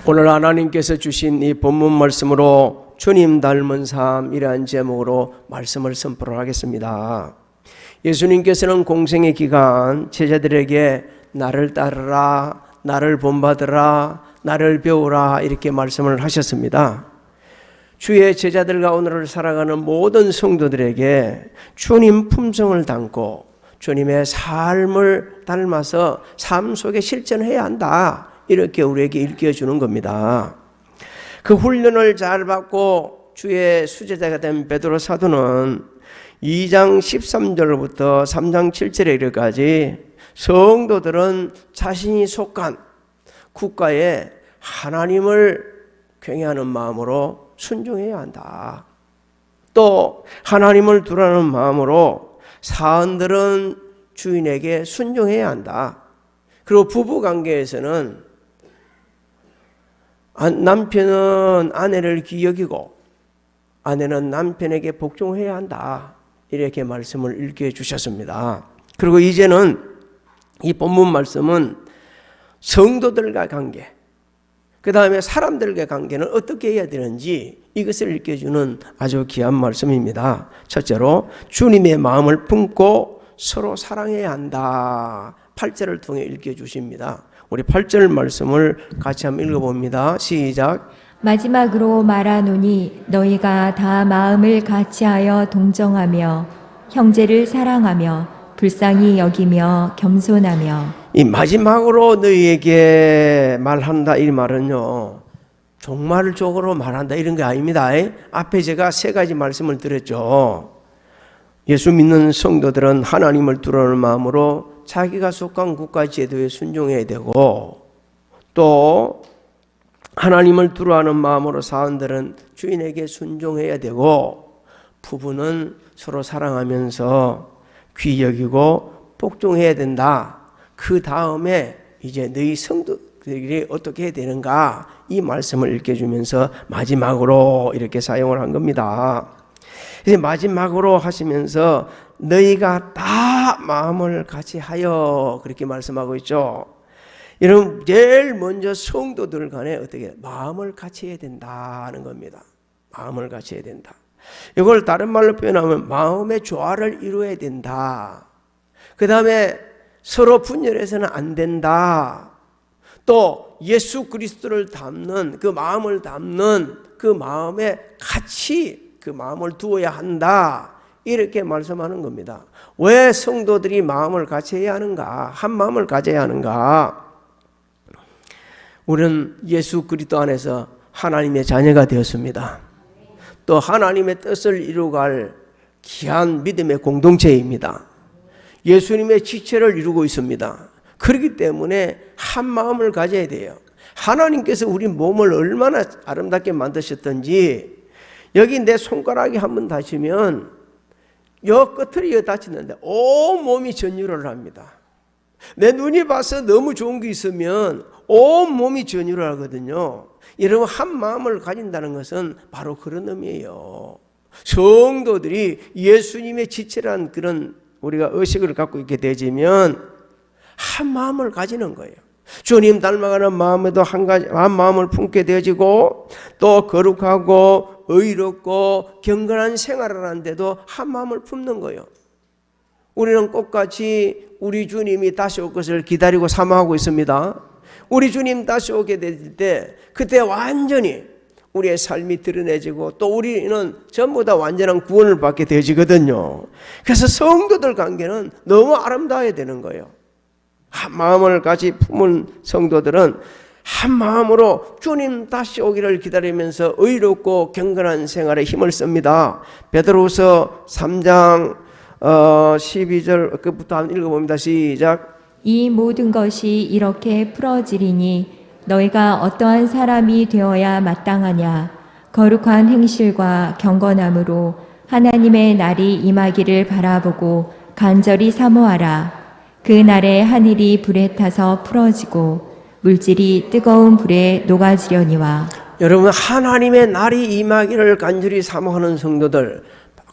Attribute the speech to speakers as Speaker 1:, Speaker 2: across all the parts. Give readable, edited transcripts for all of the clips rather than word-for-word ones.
Speaker 1: 오늘 하나님께서 주신 이 본문 말씀으로 주님 닮은 삶이라는 제목으로 말씀을 선포를 하겠습니다. 예수님께서는 공생의 기간 제자들에게 나를 따르라, 나를 본받으라, 나를 배우라 이렇게 말씀을 하셨습니다. 주의 제자들과 오늘을 살아가는 모든 성도들에게 주님 품성을 담고 주님의 삶을 닮아서 삶 속에 실천해야 한다, 이렇게 우리에게 일깨워주는 겁니다. 그 훈련을 잘 받고 주의 수제자가 된 베드로 사도는 2장 13절부터 3장 7절에 이르기까지 성도들은 자신이 속한 국가에 하나님을 경외하는 마음으로 순종해야 한다. 또 하나님을 두라는 마음으로 사원들은 주인에게 순종해야 한다. 그리고 부부관계에서는 남편은 아내를 귀히 여기고 아내는 남편에게 복종해야 한다, 이렇게 말씀을 일깨워 주셨습니다. 그리고 이제는 이 본문 말씀은 성도들과 관계, 그 다음에 사람들과의 관계는 어떻게 해야 되는지 이것을 일깨워주는 아주 귀한 말씀입니다. 첫째로 주님의 마음을 품고 서로 사랑해야 한다, 8절을 통해 일깨워주십니다. 우리 8절 말씀을 같이 한번 읽어봅니다. 시작.
Speaker 2: 마지막으로 말하노니 너희가 다 마음을 같이하여 동정하며 형제를 사랑하며 불쌍히 여기며 겸손하며.
Speaker 1: 이 마지막으로 너희에게 말한다, 이 말은요 종말적으로 말한다 이런 게 아닙니다. 앞에 제가 세 가지 말씀을 드렸죠. 예수 믿는 성도들은 하나님을 두려는 마음으로 자기가 속한 국가 제도에 순종해야 되고, 또 하나님을 두려워하는 마음으로 사원들은 주인에게 순종해야 되고, 부부는 서로 사랑하면서 귀히 여기고 복종해야 된다. 그 다음에 이제 너희 성도들이 어떻게 해야 되는가, 이 말씀을 읽혀주면서 마지막으로 이렇게 사용을 한 겁니다. 이제 마지막으로 하시면서 너희가 다 마음을 같이 하여, 그렇게 말씀하고 있죠. 여러분, 제일 먼저 성도들 간에 어떻게 마음을 같이 해야 된다는 겁니다. 마음을 같이 해야 된다. 이걸 다른 말로 표현하면 마음의 조화를 이루어야 된다. 그 다음에 서로 분열해서는 안 된다. 또 예수 그리스도를 담는 그 마음을 담는 그 마음에 같이 그 마음을 두어야 한다, 이렇게 말씀하는 겁니다. 왜 성도들이 마음을 같이 해야 하는가, 한 마음을 가져야 하는가? 우리는 예수 그리스도 안에서 하나님의 자녀가 되었습니다. 또 하나님의 뜻을 이루갈 귀한 믿음의 공동체입니다. 예수님의 지체를 이루고 있습니다. 그렇기 때문에 한 마음을 가져야 돼요. 하나님께서 우리 몸을 얼마나 아름답게 만드셨던지, 여기 내 손가락이 한번 다치면 여 끝을 다치는데 온 몸이 전율을 합니다. 내 눈이 봐서 너무 좋은 게 있으면 온 몸이 전율을 하거든요. 여러분, 한 마음을 가진다는 것은 바로 그런 의미예요. 성도들이 예수님의 지체란 그런 우리가 의식을 갖고 있게 되지면 한 마음을 가지는 거예요. 주님 닮아가는 마음에도 한 마음을 품게 되어지고, 또 거룩하고 의롭고 경건한 생활을 하는데도 한 마음을 품는 거예요. 우리는 똑같이 우리 주님이 다시 올 것을 기다리고 사모하고 있습니다. 우리 주님 다시 오게 될 때 그때 완전히 우리의 삶이 드러내지고, 또 우리는 전부 다 완전한 구원을 받게 되어지거든요. 그래서 성도들 관계는 너무 아름다워야 되는 거예요. 한 마음을 같이 품은 성도들은 한 마음으로 주님 다시 오기를 기다리면서 의롭고 경건한 생활에 힘을 씁니다. 베드로후서 3장 12절 끝부터 한번 읽어봅니다. 시작.
Speaker 2: 이 모든 것이 이렇게 풀어지리니 너희가 어떠한 사람이 되어야 마땅하냐. 거룩한 행실과 경건함으로 하나님의 날이 임하기를 바라보고 간절히 사모하라. 그 날에 하늘이 불에 타서 풀어지고 물질이 뜨거운 불에 녹아지려니와. 여러분,
Speaker 1: 하나님의 날이 임하기를 간절히 사모하는 성도들,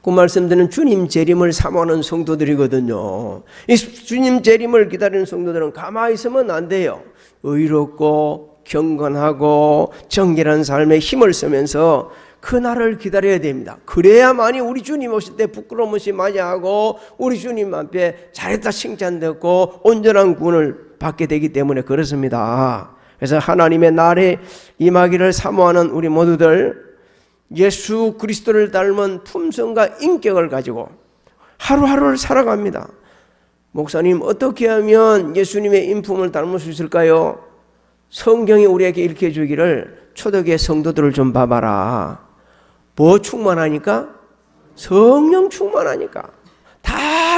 Speaker 1: 그 말씀드리는 주님 재림을 사모하는 성도들이거든요. 이 주님 재림을 기다리는 성도들은 가만히 있으면 안 돼요. 의롭고 경건하고 정결한 삶에 힘을 쓰면서 그날을 기다려야 됩니다. 그래야만이 우리 주님 오실 때 부끄러움 없이 맞이하고 우리 주님 앞에 잘했다 칭찬듣고 온전한 구원을 받게 되기 때문에 그렇습니다. 그래서 하나님의 날에 임하기를 사모하는 우리 모두들, 예수 그리스도를 닮은 품성과 인격을 가지고 하루하루를 살아갑니다. 목사님, 어떻게 하면 예수님의 인품을 닮을 수 있을까요? 성경이 우리에게 일깨 주기를 초대교회 성도들을 좀 봐봐라. 뭐 충만하니까? 성령 충만하니까. 다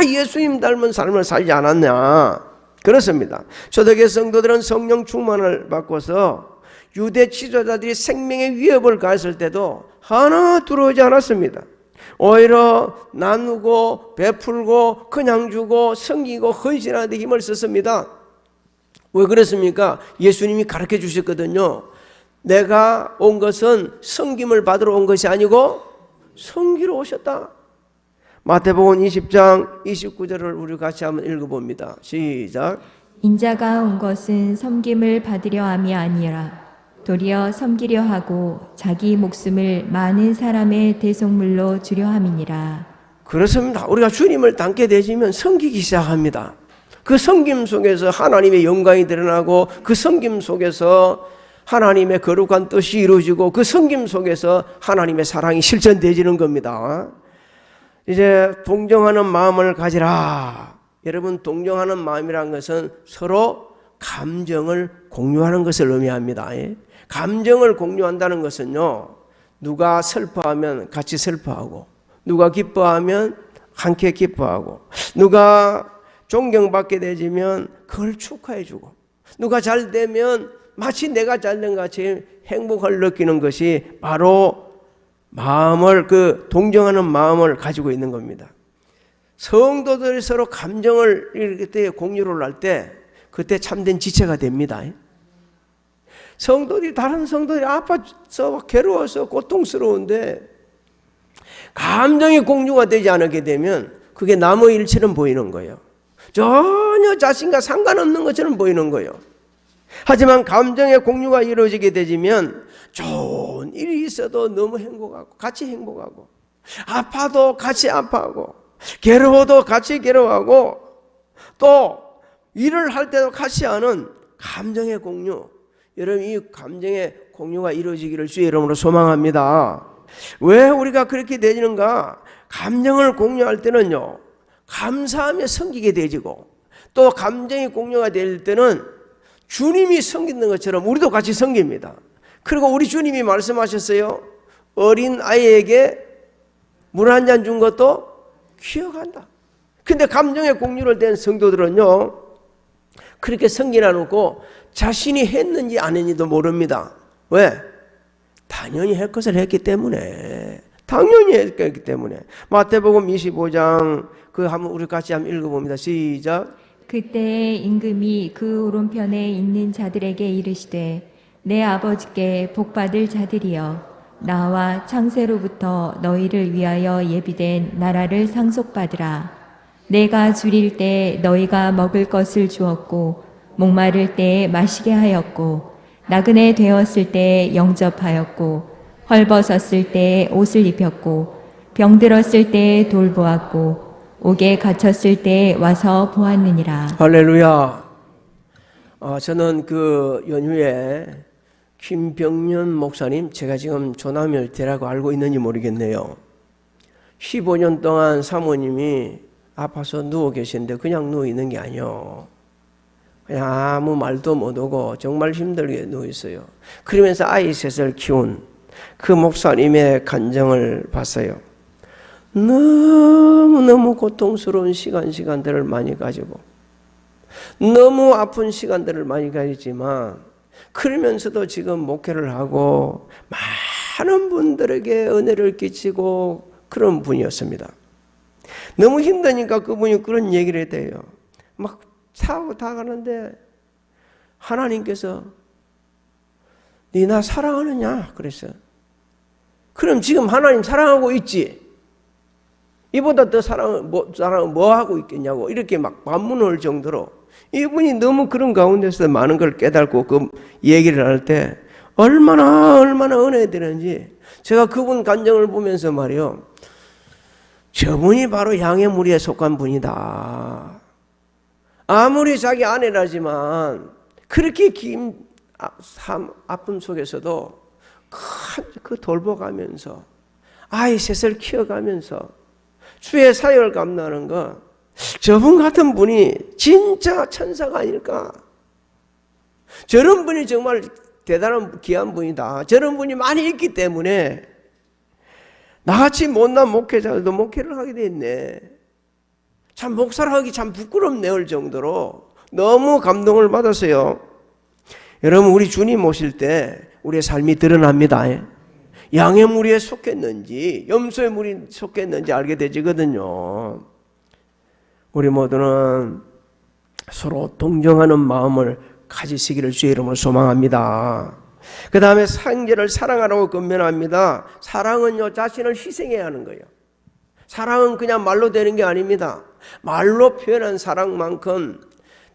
Speaker 1: 예수님 닮은 삶을 살지 않았냐? 그렇습니다. 초대교회 성도들은 성령 충만을 받고서 유대 지도자들이 생명의 위협을 가했을 때도 하나 두려워하지 않았습니다. 오히려 나누고 베풀고 그냥 주고 섬기고 헌신하는 데 힘을 썼습니다. 왜 그랬습니까? 예수님이 가르쳐 주셨거든요. 내가 온 것은 섬김을 받으러 온 것이 아니고 섬기러 오셨다. 마태복음 20장 29절을 우리 같이 한번 읽어봅니다. 시작.
Speaker 2: 인자가 온 것은 섬김을 받으려 함이 아니라 도리어 섬기려 하고 자기 목숨을 많은 사람의 대속물로 주려 함이니라.
Speaker 1: 그렇습니다. 우리가 주님을 닮게 되시면 섬기기 시작합니다. 그 섬김 속에서 하나님의 영광이 드러나고 그 섬김 속에서 하나님의 거룩한 뜻이 이루어지고 그 섬김 속에서 하나님의 사랑이 실천되어지는 겁니다. 이제 동정하는 마음을 가지라. 여러분, 동정하는 마음이란 것은 서로 감정을 공유하는 것을 의미합니다. 감정을 공유한다는 것은요, 누가 슬퍼하면 같이 슬퍼하고, 누가 기뻐하면 함께 기뻐하고, 누가 존경받게 되지면 그걸 축하해주고, 누가 잘 되면 마치 내가 잘된 같이 행복을 느끼는 것이 바로 마음을, 그 동정하는 마음을 가지고 있는 겁니다. 성도들이 서로 감정을 이렇게 공유를 할 때 그때 참된 지체가 됩니다. 성도들이, 다른 성도들이 아파서 괴로워서 고통스러운데 감정이 공유가 되지 않게 되면 그게 나무의 일처럼 보이는 거예요. 전혀 자신과 상관없는 것처럼 보이는 거예요. 하지만 감정의 공유가 이루어지게 되면 좋은 일이 있어도 너무 행복하고 같이 행복하고, 아파도 같이 아파하고, 괴로워도 같이 괴로워하고, 또 일을 할 때도 같이 하는 감정의 공유. 여러분, 이 감정의 공유가 이루어지기를 주의 이름으로 소망합니다. 왜 우리가 그렇게 되는가? 감정을 공유할 때는요, 감사하며 섬기게 되지고, 또 감정이 공유가 될 때는 주님이 섬기는 것처럼 우리도 같이 섬깁니다. 그리고 우리 주님이 말씀하셨어요. 어린 아이에게 물 한 잔 준 것도 기억한다. 근데 감정의 공유를 된 성도들은요, 그렇게 섬기나 놓고 자신이 했는지 안 했는지도 모릅니다. 왜? 당연히 할 것을 했기 때문에. 당연히 했기 때문에. 마태복음 25장 그 한번 우리 같이 한번 읽어봅니다. 시작.
Speaker 2: 그때 임금이 그 오른편에 있는 자들에게 이르시되 내 아버지께 복받을 자들이여 나와 창세로부터 너희를 위하여 예비된 나라를 상속받으라. 내가 줄일 때 너희가 먹을 것을 주었고 목마를 때 마시게 하였고 나그네 되었을 때 영접하였고 헐벗었을 때 옷을 입혔고 병들었을 때 돌보았고 옥에 갇혔을 때 와서 보았느니라.
Speaker 1: 할렐루야. 저는 그 연휴에 김병년 목사님, 제가 지금 조남열대라고 알고 있는지 모르겠네요. 15년 동안 사모님이 아파서 누워 계시는데 그냥 누워 있는 게 아니요. 그냥 아무 말도 못하고 정말 힘들게 누워 있어요. 그러면서 아이 셋을 키운 그 목사님의 간정을 봤어요. 너무너무 고통스러운 시간들을 많이 가지고 너무 아픈 시간들을 많이 가지지만 그러면서도 지금 목회를 하고 많은 분들에게 은혜를 끼치고 그런 분이었습니다. 너무 힘드니까 그분이 그런 얘기를 했대요. 막 사고 다 가는데 하나님께서 네 나 사랑하느냐 그랬어요. 그럼 지금 하나님 사랑하고 있지? 이보다 더 사랑은 뭐 하고 있겠냐고 이렇게 막 반문을 정도로 이분이 너무 그런 가운데서 많은 걸 깨닫고 그 얘기를 할 때 얼마나 은혜 되는지 제가 그분 간증을 보면서 말이요. 저분이 바로 양의 무리에 속한 분이다. 아무리 자기 아내라지만 그렇게 긴 아픔 속에서도 그 돌보가면서 아이 셋을 키워가면서 주의 사역을 감당하는 거 저분 같은 분이 진짜 천사가 아닐까. 저런 분이 정말 대단한 귀한 분이다. 저런 분이 많이 있기 때문에 나같이 못난 목회자들도 목회를 하게 됐네. 참 목사를 하기 참 부끄럽네 할 정도로 너무 감동을 받았어요. 여러분 우리 주님 오실 때 우리의 삶이 드러납니다. 양의 무리에 속했는지 염소의 무리에 속했는지 알게 되지거든요. 우리 모두는 서로 동정하는 마음을 가지시기를 주의 이름으로 소망합니다. 그 다음에 형제를 사랑하라고 권면합니다. 사랑은요 자신을 희생해야 하는 거예요. 사랑은 그냥 말로 되는 게 아닙니다. 말로 표현한 사랑만큼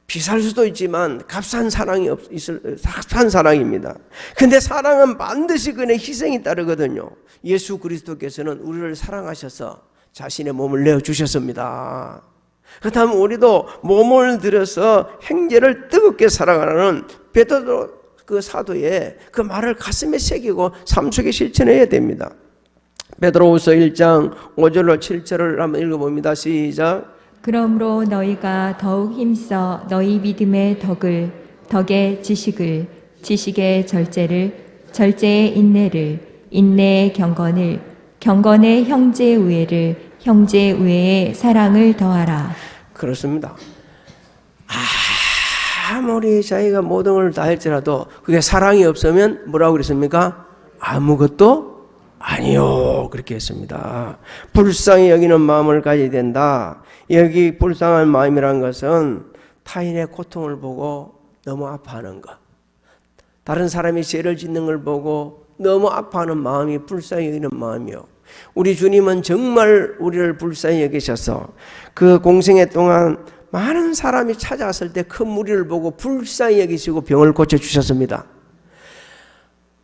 Speaker 1: 비쌀 수도 있지만 값싼 사랑입니다. 근데 사랑은 반드시 그의 희생이 따르거든요. 예수 그리스도께서는 우리를 사랑하셔서 자신의 몸을 내어주셨습니다. 그렇다면 우리도 몸을 들여서 형제를 뜨겁게 사랑하는 베드로 그 사도의 그 말을 가슴에 새기고 삶 속에 실천해야 됩니다. 베드로후서 1장 5절로 7절을 한번 읽어봅니다. 시작.
Speaker 2: 그러므로 너희가 더욱 힘써 너희 믿음의 덕의 지식을, 지식의 절제의 인내의 경건의 형제의 우애의 사랑을 더하라.
Speaker 1: 그렇습니다. 아무리 자기가 모든 걸 다 할지라도 그게 사랑이 없으면 뭐라고 그랬습니까? 아무것도 아니요 그렇게 했습니다. 불쌍히 여기는 마음을 가져야 된다. 여기 불쌍한 마음이란 것은 타인의 고통을 보고 너무 아파하는 것, 다른 사람이 죄를 짓는 걸 보고 너무 아파하는 마음이 불쌍히 여기는 마음이요. 우리 주님은 정말 우리를 불쌍히 여기셔서 그 공생애 동안 많은 사람이 찾아왔을 때 큰 무리를 보고 불쌍히 여기시고 병을 고쳐주셨습니다.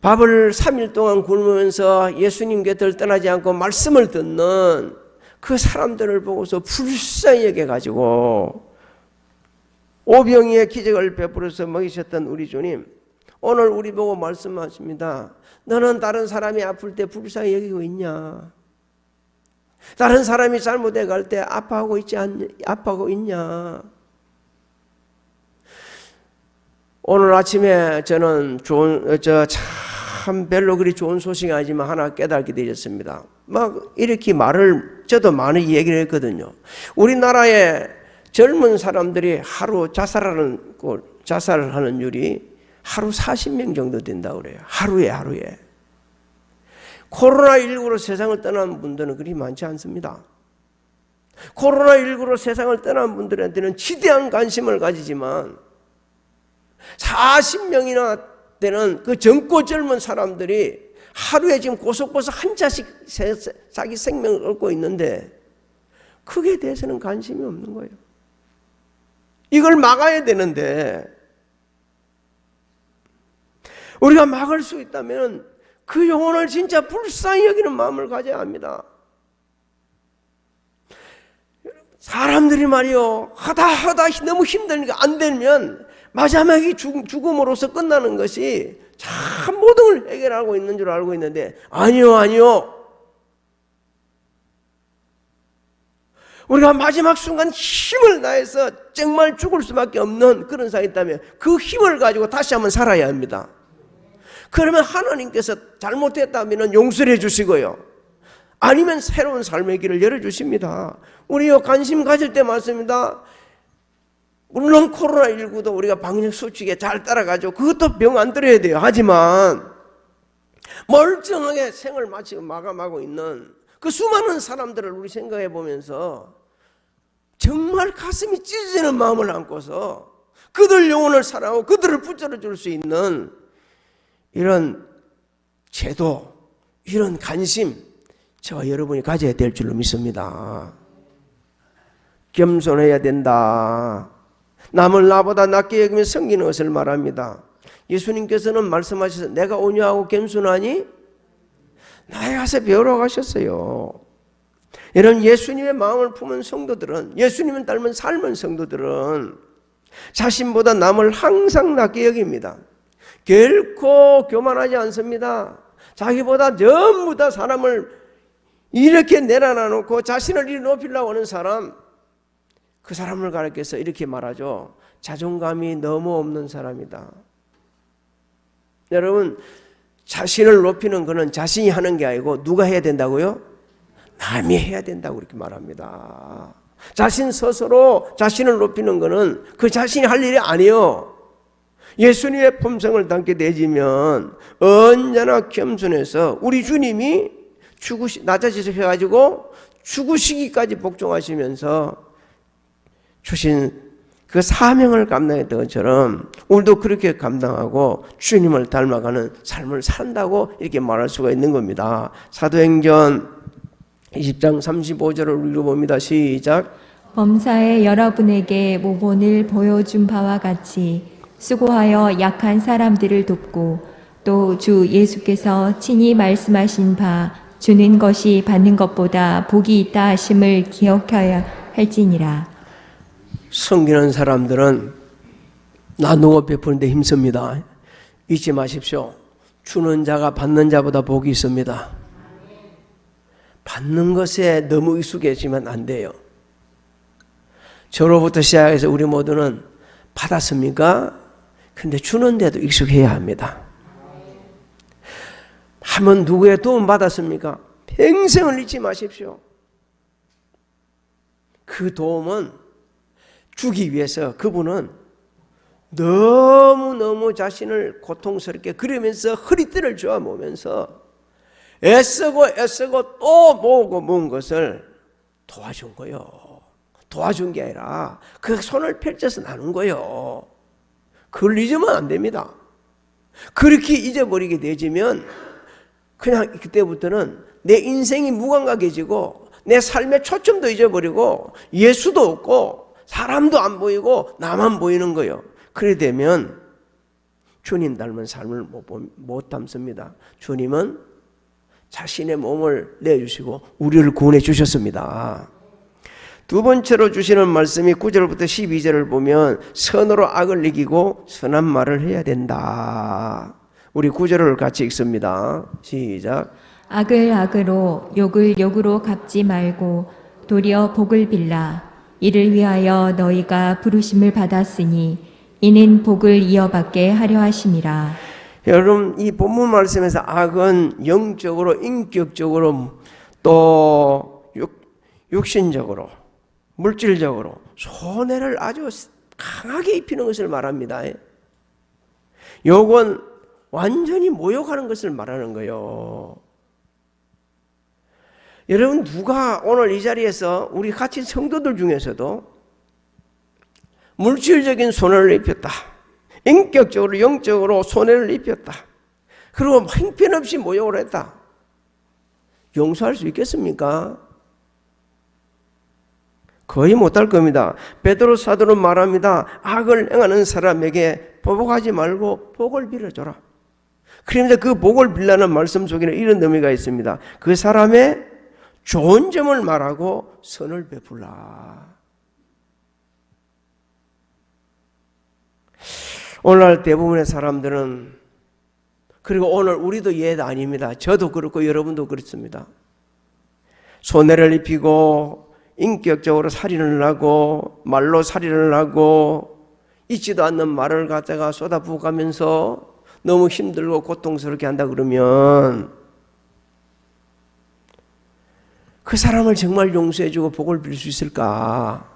Speaker 1: 밥을 3일 동안 굶으면서 예수님 곁을 떠나지 않고 말씀을 듣는 그 사람들을 보고서 불쌍히 여겨가지고 오병이의 기적을 베풀어서 먹이셨던 우리 주님, 오늘 우리 보고 말씀하십니다. 너는 다른 사람이 아플 때 불쌍히 여기고 있냐? 다른 사람이 잘못해 갈 때 아파하고 있냐? 오늘 아침에 저는 참 별로 그리 좋은 소식이 아니지만 하나 깨닫게 되었습니다. 막 이렇게 저도 많은 얘기를 했거든요. 우리나라의 젊은 사람들이 하루 자살을 하는 율이 하루 40명 정도 된다고 그래요. 하루에. 코로나19로 세상을 떠난 분들은 그리 많지 않습니다. 코로나19로 세상을 떠난 분들한테는 지대한 관심을 가지지만 40명이나 되는 그 젊고 젊은 사람들이 하루에 지금 고속버스 한 자씩 자기 생명을 얻고 있는데 그게 대해서는 관심이 없는 거예요. 이걸 막아야 되는데 우리가 막을 수 있다면 그 영혼을 진짜 불쌍히 여기는 마음을 가져야 합니다. 사람들이 말이요 하다 너무 힘드니까 안 되면 마지막에 죽음으로써 끝나는 것이 참 모든 걸 해결하고 있는 줄 알고 있는데 아니요. 우리가 마지막 순간 힘을 다해서 정말 죽을 수밖에 없는 그런 상황이 있다면 그 힘을 가지고 다시 한번 살아야 합니다. 그러면 하나님께서 잘못했다면 용서를 해주시고요. 아니면 새로운 삶의 길을 열어주십니다. 우리요 관심 가질 때 맞습니다. 물론 코로나19도 우리가 방역수칙에 잘 따라가죠. 그것도 병 안 들어야 돼요. 하지만 멀쩡하게 생을 마치고 마감하고 있는 그 수많은 사람들을 우리 생각해 보면서 정말 가슴이 찢어지는 마음을 안고서 그들 영혼을 사랑하고 그들을 붙들어 줄 수 있는 이런 제도, 이런 관심 저와 여러분이 가져야 될 줄로 믿습니다. 겸손해야 된다. 남을 나보다 낮게 여기며 섬기는 것을 말합니다. 예수님께서는 말씀하셔서 내가 온유하고 겸손하니 나에 가서 배우러 가셨어요. 여러분, 예수님의 마음을 품은 성도들은, 예수님을 닮은 삶은 성도들은 자신보다 남을 항상 낮게 여깁니다. 결코 교만하지 않습니다. 자기보다 전부 다 사람을 이렇게 내려놔 놓고 자신을 이리 높이려고 하는 사람, 그 사람을 가리켜서 이렇게 말하죠. 자존감이 너무 없는 사람이다. 여러분, 자신을 높이는 것은 자신이 하는 게 아니고 누가 해야 된다고요? 남이 해야 된다고 그렇게 말합니다. 자신 스스로 자신을 높이는 것은 그 자신이 할 일이 아니에요. 예수님의 품성을 담게 되지면 언제나 겸손해서 우리 주님이 낮아지셔가지고 죽으시기까지 복종하시면서 주신 그 사명을 감당했던 것처럼 우리도 그렇게 감당하고 주님을 닮아가는 삶을 산다고 이렇게 말할 수가 있는 겁니다. 사도행전 20장 35절을 읽어봅니다. 시작.
Speaker 2: 범사에 여러분에게 모본을 보여준 바와 같이 수고하여 약한 사람들을 돕고 또 주 예수께서 친히 말씀하신 바 주는 것이 받는 것보다 복이 있다 하심을 기억하여 할지니라.
Speaker 1: 섬기는 사람들은 나누어 베푸는데 힘씁니다. 잊지 마십시오. 주는 자가 받는 자보다 복이 있습니다. 받는 것에 너무 익숙해지면 안 돼요. 저로부터 시작해서 우리 모두는 받았습니까? 근데 주는데도 익숙해야 합니다. 한번 누구의 도움 받았습니까? 평생을 잊지 마십시오. 그 도움은 주기 위해서 그분은 너무너무 자신을 고통스럽게 그러면서 허리띠를 조아보면서 애쓰고 또 모은 것을 도와준 거예요. 도와준 게 아니라 그 손을 펼쳐서 나눈 거예요. 그걸 잊으면 안 됩니다. 그렇게 잊어버리게 되지면 그냥 그때부터는 내 인생이 무감각해지고 내 삶의 초점도 잊어버리고 예수도 없고 사람도 안 보이고 나만 보이는 거예요. 그래 되면 주님 닮은 삶을 못 담습니다. 주님은 자신의 몸을 내주시고 우리를 구원해 주셨습니다. 두 번째로 주시는 말씀이 9절부터 12절을 보면 선으로 악을 이기고 선한 말을 해야 된다. 우리 9절을 같이 읽습니다. 시작.
Speaker 2: 악을 악으로 욕을 욕으로 갚지 말고 도리어 복을 빌라. 이를 위하여 너희가 부르심을 받았으니 이는 복을 이어받게 하려 하심이라.
Speaker 1: 여러분, 이 본문 말씀에서 악은 영적으로, 인격적으로, 또 육신적으로, 물질적으로 손해를 아주 강하게 입히는 것을 말합니다. 욕은 완전히 모욕하는 것을 말하는 거예요. 여러분, 누가 오늘 이 자리에서 우리 같이 성도들 중에서도 물질적인 손해를 입혔다, 인격적으로 영적으로 손해를 입혔다, 그리고 형편없이 모욕을 했다, 용서할 수 있겠습니까? 거의 못할 겁니다. 베드로 사도는 말합니다. 악을 행하는 사람에게 보복하지 말고 복을 빌어줘라. 그런데 그 복을 빌라는 말씀 속에는 이런 의미가 있습니다. 그 사람의 좋은 점을 말하고 선을 베풀라. 오늘날 대부분의 사람들은, 그리고 오늘 우리도 예도 아닙니다. 저도 그렇고 여러분도 그렇습니다. 손해를 입히고 인격적으로 살인을 하고 말로 살인을 하고 있지도 않는 말을 갖다가 쏟아부어 가면서 너무 힘들고 고통스럽게 한다 그러면 그 사람을 정말 용서해주고 복을 빌 수 있을까?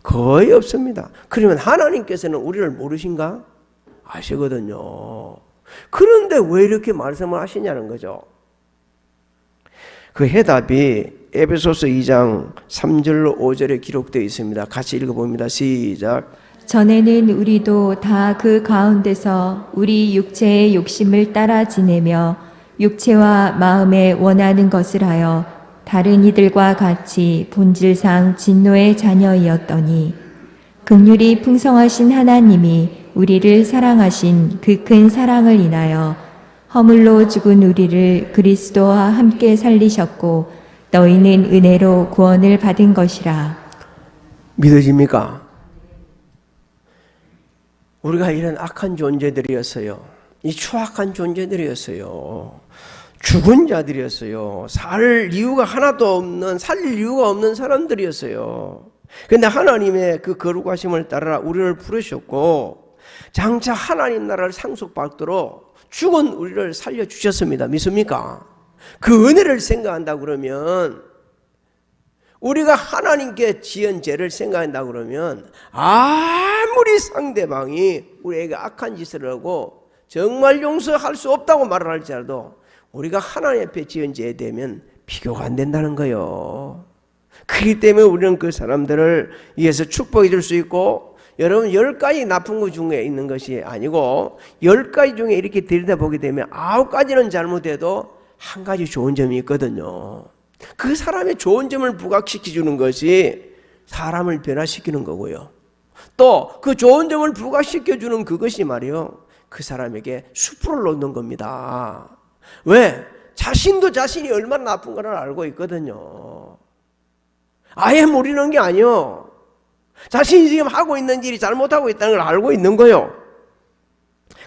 Speaker 1: 거의 없습니다. 그러면 하나님께서는 우리를 모르신가? 아시거든요. 그런데 왜 이렇게 말씀을 하시냐는 거죠. 그 해답이 에베소서 2장 3절로 5절에 기록되어 있습니다. 같이 읽어봅니다. 시작.
Speaker 2: 전에는 우리도 다 그 가운데서 우리 육체의 욕심을 따라 지내며 육체와 마음에 원하는 것을 하여 다른 이들과 같이 본질상 진노의 자녀이었더니 긍휼이 풍성하신 하나님이 우리를 사랑하신 그 큰 사랑을 인하여 허물로 죽은 우리를 그리스도와 함께 살리셨고 너희는 은혜로 구원을 받은 것이라.
Speaker 1: 믿어집니까? 우리가 이런 악한 존재들이었어요. 이 추악한 존재들이었어요. 죽은 자들이었어요. 살 이유가 하나도 없는, 살릴 이유가 없는 사람들이었어요. 그런데 하나님의 그 거룩하심을 따라 우리를 부르셨고 장차 하나님 나라를 상속받도록 죽은 우리를 살려주셨습니다. 믿습니까? 그 은혜를 생각한다 그러면, 우리가 하나님께 지은 죄를 생각한다 그러면, 아무리 상대방이 우리에게 악한 짓을 하고 정말 용서할 수 없다고 말을 할지라도 우리가 하나님 앞에 지은 죄에 대면 비교가 안 된다는 거예요. 그렇기 때문에 우리는 그 사람들을 위해서 축복해 줄 수 있고, 여러분 10가지 나쁜 것 중에 있는 것이 아니고 10가지 중에 이렇게 들여다보게 되면 9가지는 잘못해도 한 가지 좋은 점이 있거든요. 그 사람의 좋은 점을 부각시켜주는 것이 사람을 변화시키는 거고요. 또 그 좋은 점을 부각시켜주는 그것이 말이요, 그 사람에게 수프를 놓는 겁니다. 왜? 자신도 자신이 얼마나 나쁜가를 알고 있거든요. 아예 모르는 게 아니요, 자신이 지금 하고 있는 일이 잘못하고 있다는 걸 알고 있는 거예요.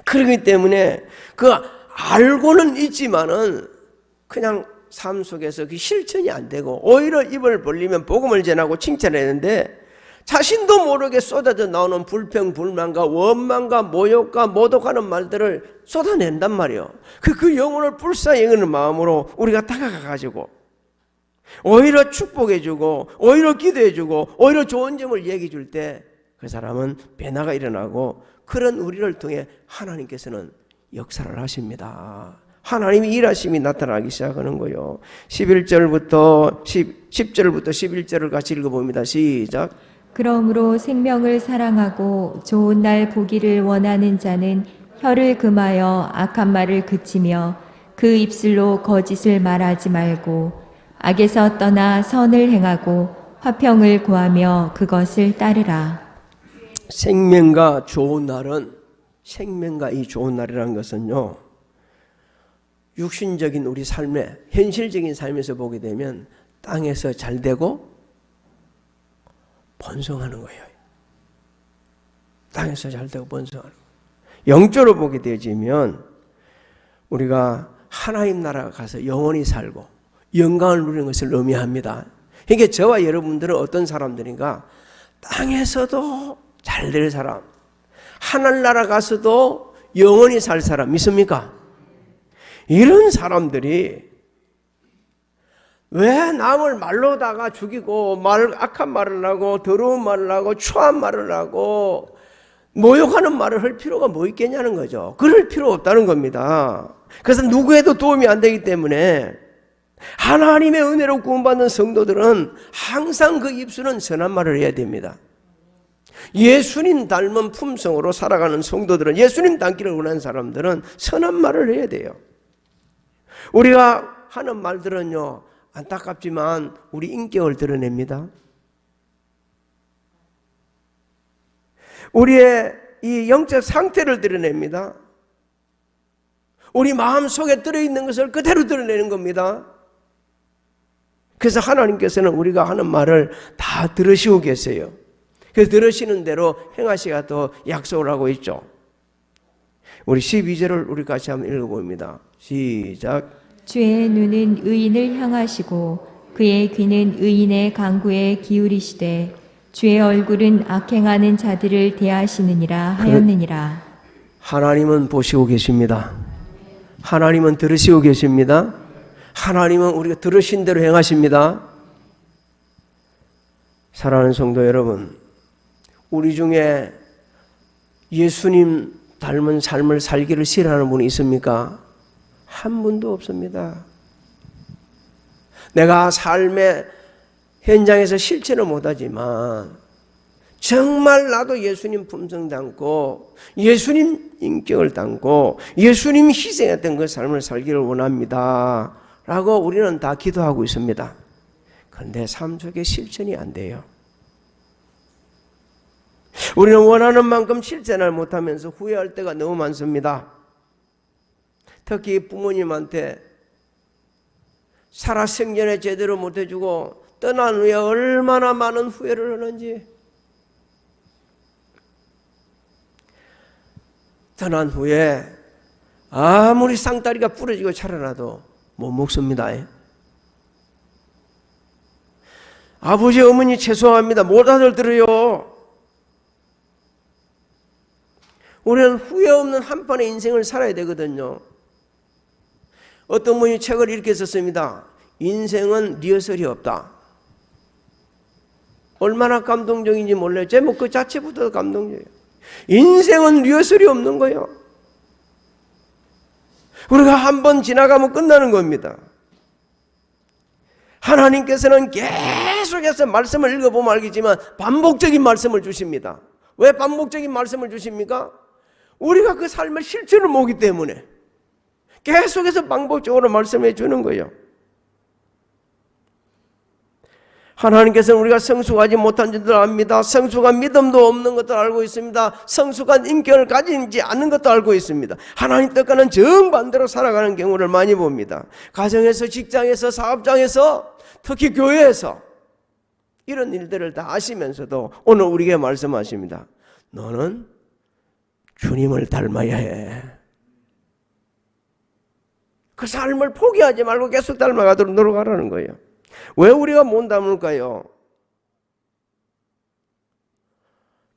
Speaker 1: 그렇기 때문에 그 알고는 있지만은 그냥 삶 속에서 그 실천이 안 되고 오히려 입을 벌리면 복음을 전하고 칭찬했는데 자신도 모르게 쏟아져 나오는 불평, 불만과 원망과 모욕과 모독하는 말들을 쏟아낸단 말이에요. 그 영혼을 불사여는 마음으로 우리가 다가가가지고 오히려 축복해주고 오히려 기도해주고 오히려 좋은 점을 얘기해 줄 때 그 사람은 변화가 일어나고, 그런 우리를 통해 하나님께서는 역사를 하십니다. 하나님의 일하심이 나타나기 시작하는 거예요. 10절부터 11절을 같이 읽어봅니다. 시작.
Speaker 2: 그러므로 생명을 사랑하고 좋은 날 보기를 원하는 자는 혀를 금하여 악한 말을 그치며 그 입술로 거짓을 말하지 말고 악에서 떠나 선을 행하고 화평을 구하며 그것을 따르라.
Speaker 1: 생명과 좋은 날은, 생명과 이 좋은 날이라는 것은요, 육신적인 우리 삶에, 현실적인 삶에서 보게 되면 땅에서 잘 되고 번성하는 거예요. 땅에서 잘 되고 번성하는 거예요. 영적으로 보게 되지면 우리가 하나님 나라에 가서 영원히 살고 영광을 누리는 것을 의미합니다. 그러니까 저와 여러분들은 어떤 사람들인가? 땅에서도 잘 될 사람, 하늘나라 가서도 영원히 살 사람, 믿습니까? 이런 사람들이 왜 남을 말로다가 죽이고 악한 말을 하고 더러운 말을 하고 추한 말을 하고 모욕하는 말을 할 필요가 뭐 있겠냐는 거죠. 그럴 필요 없다는 겁니다. 그래서 누구에도 도움이 안 되기 때문에 하나님의 은혜로 구원받는 성도들은 항상 그 입술은 선한 말을 해야 됩니다. 예수님 닮은 품성으로 살아가는 성도들은, 예수님 닮기를 원하는 사람들은 선한 말을 해야 돼요. 우리가 하는 말들은요, 안타깝지만 우리 인격을 드러냅니다. 우리의 이 영적 상태를 드러냅니다. 우리 마음 속에 들어있는 것을 그대로 드러내는 겁니다. 그래서 하나님께서는 우리가 하는 말을 다 들으시고 계세요. 그래서 들으시는 대로 행하시가 더 약속을 하고 있죠. 우리 12절을 우리 같이 한번 읽어봅니다. 시작.
Speaker 2: 주의 눈은 의인을 향하시고 그의 귀는 의인의 간구에 기울이시되 주의 얼굴은 악행하는 자들을 대하시느니라 하였느니라.
Speaker 1: 하나님은 보시고 계십니다. 하나님은 들으시고 계십니다. 하나님은 우리가 들으신 대로 행하십니다. 사랑하는 성도 여러분, 우리 중에 예수님 닮은 삶을 살기를 싫어하는 분이 있습니까? 한 분도 없습니다. 내가 삶의 현장에서 실천을 못하지만 정말 나도 예수님 품성 담고 예수님 인격을 담고 예수님 희생했던 그 삶을 살기를 원합니다 라고 우리는 다 기도하고 있습니다. 그런데 삶 속에 실천이 안 돼요. 우리는 원하는 만큼 실천을 못하면서 후회할 때가 너무 많습니다. 특히 부모님한테 살아생전에 제대로 못해주고 떠난 후에 얼마나 많은 후회를 하는지. 떠난 후에 아무리 쌍다리가 부러지고 자라나도 못 먹습니다. 아버지 어머니 죄송합니다. 못 알아들어요. 우리는 후회 없는 한판의 인생을 살아야 되거든요. 어떤 분이 책을 이렇게 썼습니다. 인생은 리허설이 없다. 얼마나 감동적인지 몰라요. 제목 그 자체부터 감동적이에요. 인생은 리허설이 없는 거예요. 우리가 한번 지나가면 끝나는 겁니다. 하나님께서는 계속해서 말씀을 읽어보면 알겠지만 반복적인 말씀을 주십니다. 왜 반복적인 말씀을 주십니까? 우리가 그 삶을 실천을 모기 때문에 계속해서 반복적으로 말씀해 주는 거예요. 하나님께서는 우리가 성숙하지 못한 줄도 압니다. 성숙한 믿음도 없는 것도 알고 있습니다. 성숙한 인격을 가지지 않는 것도 알고 있습니다. 하나님 뜻과는 정반대로 살아가는 경우를 많이 봅니다. 가정에서, 직장에서, 사업장에서, 특히 교회에서 이런 일들을 다 아시면서도 오늘 우리에게 말씀하십니다. 너는 주님을 닮아야 해. 그 삶을 포기하지 말고 계속 닮아가도록 노력하라는 거예요. 왜 우리가 못 닮을까요?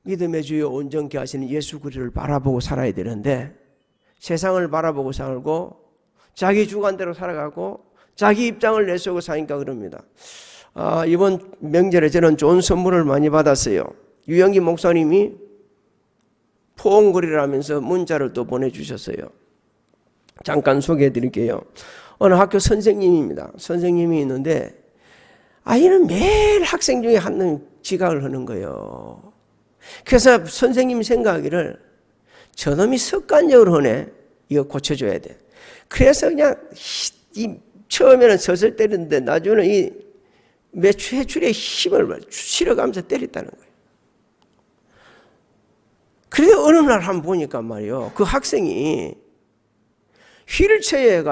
Speaker 1: 믿음의 주여 온전케 하시는 예수 그리스도를 바라보고 살아야 되는데 세상을 바라보고 살고 자기 주관대로 살아가고 자기 입장을 내세우고 사니까 그럽니다. 이번 명절에 저는 좋은 선물을 많이 받았어요. 유영기 목사님이 포옹거리를 하면서 문자를 또 보내주셨어요. 잠깐 소개해 드릴게요. 어느 학교 선생님입니다. 선생님이 있는데 아이는 매일 학생 중에 한 명 지각을 하는 거예요. 그래서 선생님이 생각하기를 저놈이 습관적으로 하네. 이거 고쳐줘야 돼. 그래서 그냥 처음에는 젖을 때리는데 나중에는 이 회줄에 힘을 실어가면서 때렸다는 거예요. 그런데 어느 날 한번 보니까 말이요. 그 학생이 휠체어에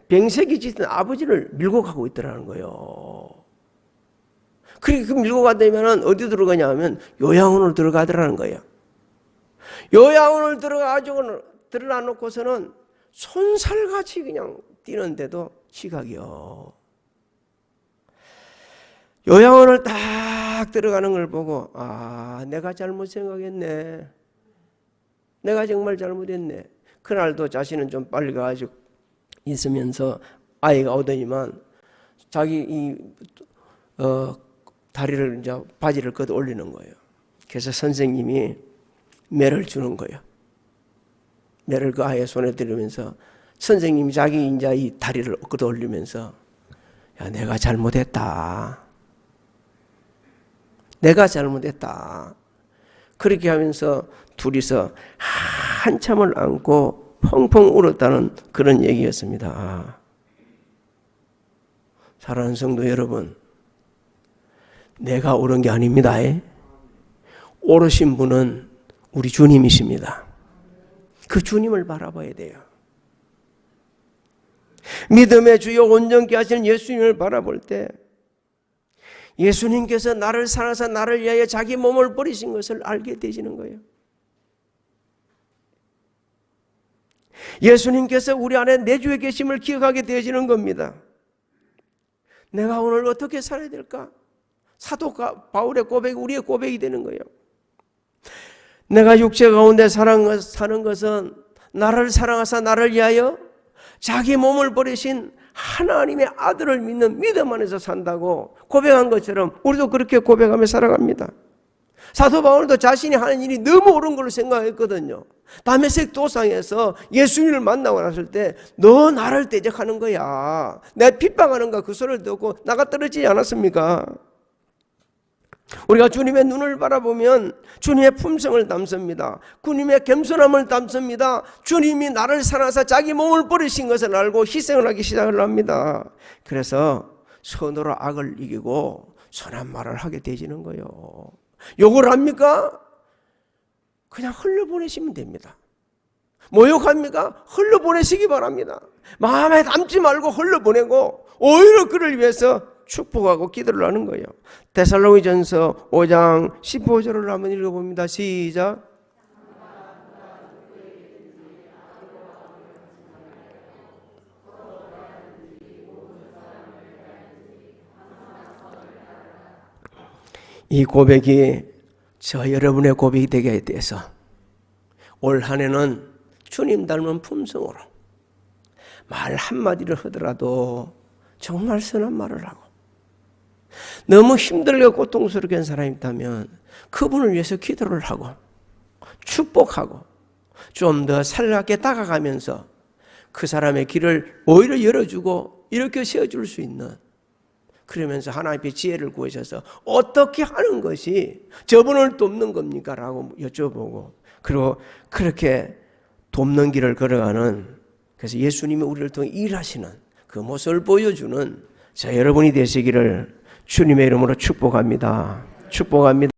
Speaker 1: 병색이 짙은 아버지를 밀고 가고 있더라는 거예요. 그렇게 밀고 가다면 어디 들어가냐 하면 요양원으로 들어가더라는 거예요. 요양원을 들어가가지고 들어놔놓고서는 손살같이 그냥 뛰는데도 지각이요. 요양원을 딱 들어가는 걸 보고 내가 잘못 생각했네. 내가 정말 잘못했네. 그날도 자신은 좀 빨리 가가지고 있으면서 아이가 오더니만 자기 다리를 이제 바지를 걷어 올리는 거예요. 그래서 선생님이 매를 주는 거예요. 매를 그 아이의 손에 들으면서 선생님이 자기 이제 이 다리를 걷어 올리면서 야, 내가 잘못했다. 내가 잘못했다. 그렇게 하면서 둘이서 한참을 안고 펑펑 울었다는 그런 얘기였습니다. 사랑하는 성도 여러분, 내가 옳은 게 아닙니다. 옳으신 분은 우리 주님이십니다. 그 주님을 바라봐야 돼요. 믿음의 주여 온전케 하시는 예수님을 바라볼 때 예수님께서 나를 사랑하사 나를 위하여 자기 몸을 버리신 것을 알게 되시는 거예요. 예수님께서 우리 안에 내주에 계심을 기억하게 되어지는 겁니다. 내가 오늘 어떻게 살아야 될까? 사도 바울의 고백이 우리의 고백이 되는 거예요. 내가 육체 가운데 사는 것은 나를 사랑하사 나를 위하여 자기 몸을 버리신 하나님의 아들을 믿는 믿음 안에서 산다고 고백한 것처럼 우리도 그렇게 고백하며 살아갑니다. 사도 바울도 자신이 하는 일이 너무 옳은 걸로 생각했거든요. 다메섹 도상에서 예수님을 만나고 났을 때 너 나를 대적하는 거야. 내가 핍박하는가 그 소리를 듣고 나가 떨어지지 않았습니까? 우리가 주님의 눈을 바라보면 주님의 품성을 담습니다. 주님의 겸손함을 담습니다. 주님이 나를 사랑하사 자기 몸을 버리신 것을 알고 희생을 하기 시작을 합니다. 그래서 선으로 악을 이기고 선한 말을 하게 되지는 거예요. 욕을 합니까? 그냥 흘려보내시면 됩니다. 모욕합니까? 흘려보내시기 바랍니다. 마음에 담지 말고 흘려보내고 오히려 그를 위해서 축복하고 기도를 하는 거예요. 데살로니전서 5장 15절을 한번 읽어봅니다. 시작. 이 고백이 저 여러분의 고백이 되게 돼서 올 한 해는 주님 닮은 품성으로 말 한마디를 하더라도 정말 선한 말을 하고, 너무 힘들게 고통스럽게 한 사람이 있다면 그분을 위해서 기도를 하고 축복하고 좀 더 살갑게 다가가면서 그 사람의 길을 오히려 열어주고 이렇게 세워줄 수 있는, 그러면서 하나님의 지혜를 구하셔서 어떻게 하는 것이 저분을 돕는 겁니까? 라고 여쭤보고, 그리고 그렇게 돕는 길을 걸어가는, 그래서 예수님이 우리를 통해 일하시는 그 모습을 보여주는 저 여러분이 되시기를 주님의 이름으로 축복합니다. 축복합니다.